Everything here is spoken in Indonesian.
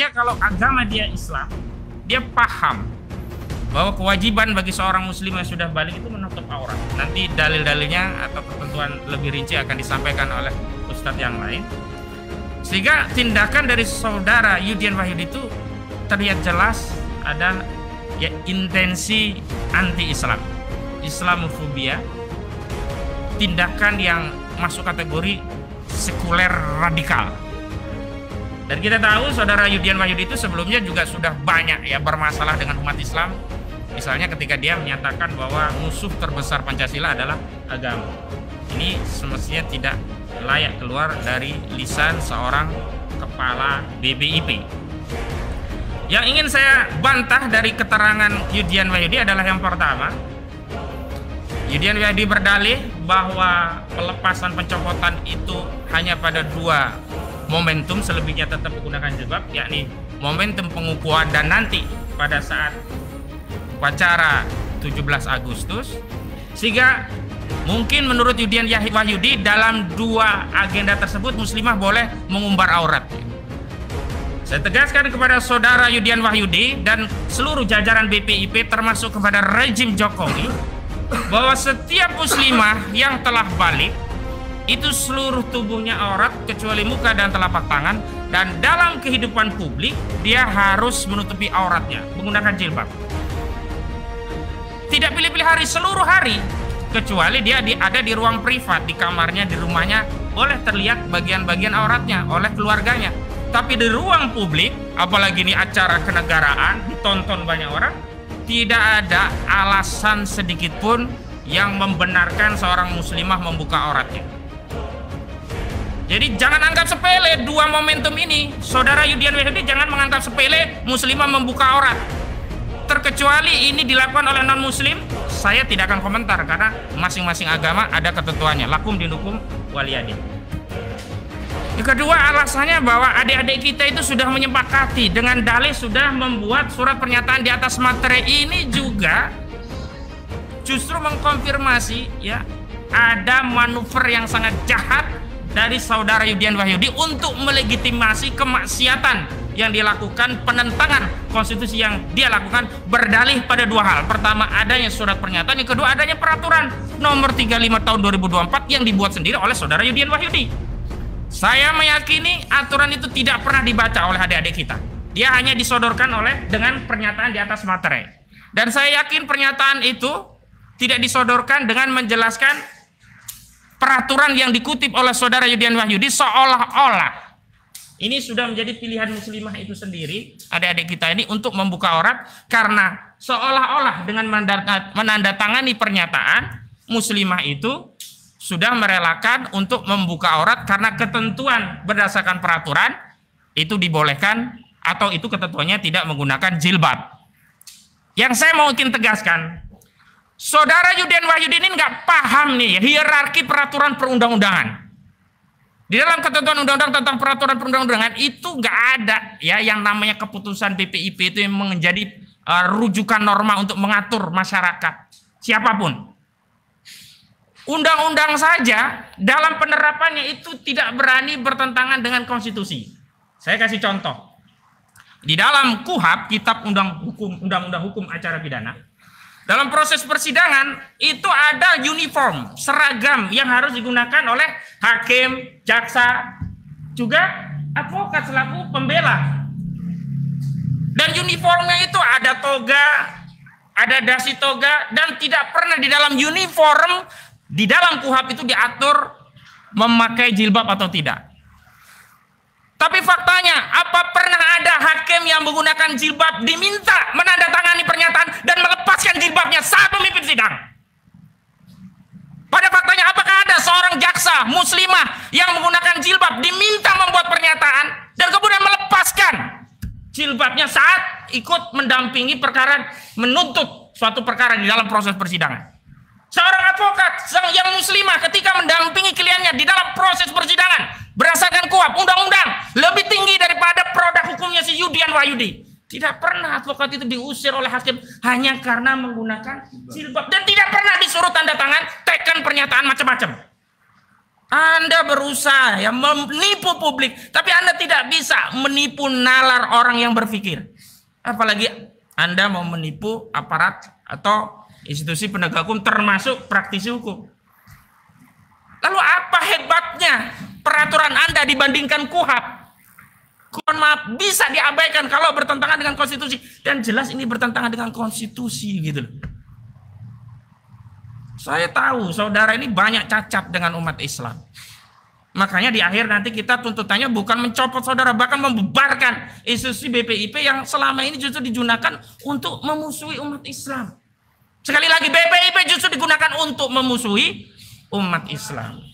Sehingga kalau agama dia Islam, dia paham bahwa kewajiban bagi seorang muslim yang sudah balik itu menutup aurat. Nanti dalil-dalilnya atau ketentuan lebih rinci akan disampaikan oleh ustadz yang lain. Sehingga tindakan dari saudara Yudhian Wahyudi itu terlihat jelas ada ya intensi anti-Islam, Islamofobia, tindakan yang masuk kategori sekuler radikal. Dan kita tahu saudara Yudhian Wahyudi itu sebelumnya juga sudah banyak ya bermasalah dengan umat Islam. Misalnya ketika dia menyatakan bahwa musuh terbesar Pancasila adalah agama. Ini semestinya tidak layak keluar dari lisan seorang kepala BPIP. Yang ingin saya bantah dari keterangan Yudhian Wahyudi adalah yang pertama, Yudhian Wahyudi berdalih bahwa pelepasan pencopotan itu hanya pada 2 momentum, selebihnya tetap menggunakan jilbab, yakni momentum pengukuhan dan nanti pada saat upacara 17 Agustus. Sehingga mungkin menurut Yudhian Wahyudi dalam 2 agenda tersebut muslimah boleh mengumbar aurat. Saya tegaskan kepada saudara Yudhian Wahyudi dan seluruh jajaran BPIP termasuk kepada rejim Jokowi bahwa setiap muslimah yang telah balik itu seluruh tubuhnya aurat kecuali muka dan telapak tangan, dan dalam kehidupan publik dia harus menutupi auratnya menggunakan jilbab. Tidak pilih-pilih hari, seluruh hari, kecuali dia ada di ruang privat, di kamarnya, di rumahnya boleh terlihat bagian-bagian auratnya oleh keluarganya. Tapi di ruang publik, apalagi ini acara kenegaraan ditonton banyak orang, tidak ada alasan sedikit pun yang membenarkan seorang muslimah membuka auratnya. Jadi jangan anggap sepele 2 momentum ini. Saudara Yudhian Wahyudi jangan menganggap sepele muslimah membuka aurat. Terkecuali ini dilakukan oleh non muslim, saya tidak akan komentar karena masing-masing agama ada ketentuannya. Lakum dinukum waliyadin. Yang kedua, alasannya bahwa adik-adik kita itu sudah menyepakati dengan dalih sudah membuat surat pernyataan di atas materai. Ini juga justru mengkonfirmasi ya ada manuver yang sangat jahat dari saudara Yudhian Wahyudi untuk melegitimasi kemaksiatan yang dilakukan, penentangan konstitusi yang dia lakukan, berdalih pada 2 hal. Pertama, adanya surat pernyataan, yang kedua adanya peraturan nomor 35 tahun 2024 yang dibuat sendiri oleh saudara Yudhian Wahyudi. Saya meyakini aturan itu tidak pernah dibaca oleh adik-adik kita. Dia hanya disodorkan dengan pernyataan di atas materai. Dan saya yakin pernyataan itu tidak disodorkan dengan menjelaskan peraturan yang dikutip oleh saudara Yudhian Wahyudi seolah-olah ini sudah menjadi pilihan muslimah itu sendiri, adik-adik kita ini, untuk membuka aurat, karena seolah-olah dengan menandatangani pernyataan muslimah itu sudah merelakan untuk membuka aurat karena ketentuan berdasarkan peraturan itu dibolehkan atau itu ketentuannya tidak menggunakan jilbab. Yang saya mau tegaskan, saudara Yudhian Wahyudi ini nggak paham nih hierarki peraturan perundang-undangan. Di dalam ketentuan undang-undang tentang peraturan perundang-undangan itu nggak ada ya yang namanya keputusan BPIP itu yang menjadi rujukan norma untuk mengatur masyarakat siapapun. Undang-undang saja dalam penerapannya itu tidak berani bertentangan dengan konstitusi. Saya kasih contoh. Di dalam KUHP, Kitab Undang-Undang Hukum Acara Pidana, dalam proses persidangan itu ada uniform, seragam yang harus digunakan oleh hakim, jaksa, juga advokat selaku pembela. Dan uniformnya itu ada toga, ada dasi toga, dan tidak pernah di dalam uniform, di dalam KUHP itu diatur memakai jilbab atau tidak. Tapi faktanya, apa pernah ada hakim yang menggunakan jilbab diminta menandatangani pernyataan dan melepaskan jilbabnya saat memimpin sidang? Pada faktanya, apakah ada seorang jaksa muslimah yang menggunakan jilbab diminta membuat pernyataan dan kemudian melepaskan jilbabnya saat ikut mendampingi perkara, menuntut suatu perkara di dalam proses persidangan? Seorang advokat yang muslimah ketika mendampingi kliennya di dalam proses persidangan berdasarkan KUHP, undang-undang lebih tinggi daripada produk hukumnya si Yudhian Wahyudi. Tidak pernah advokat itu diusir oleh hakim hanya karena menggunakan jilbab, dan tidak pernah disuruh tanda tangan, teken pernyataan macam-macam. Anda berusaha ya menipu publik, tapi Anda tidak bisa menipu nalar orang yang berpikir. Apalagi Anda mau menipu aparat atau institusi penegak hukum termasuk praktisi hukum. Lalu apa hebatnya peraturan Anda dibandingkan KUHP? Mohon maaf, bisa diabaikan kalau bertentangan dengan konstitusi, dan jelas ini bertentangan dengan konstitusi gitu loh. Saya tahu saudara ini banyak cacat dengan umat Islam. Makanya di akhir nanti kita tuntutannya bukan mencopot saudara, bahkan membubarkan institusi BPIP yang selama ini justru digunakan untuk memusuhi umat Islam. Sekali lagi, BPIP justru digunakan untuk memusuhi umat Islam.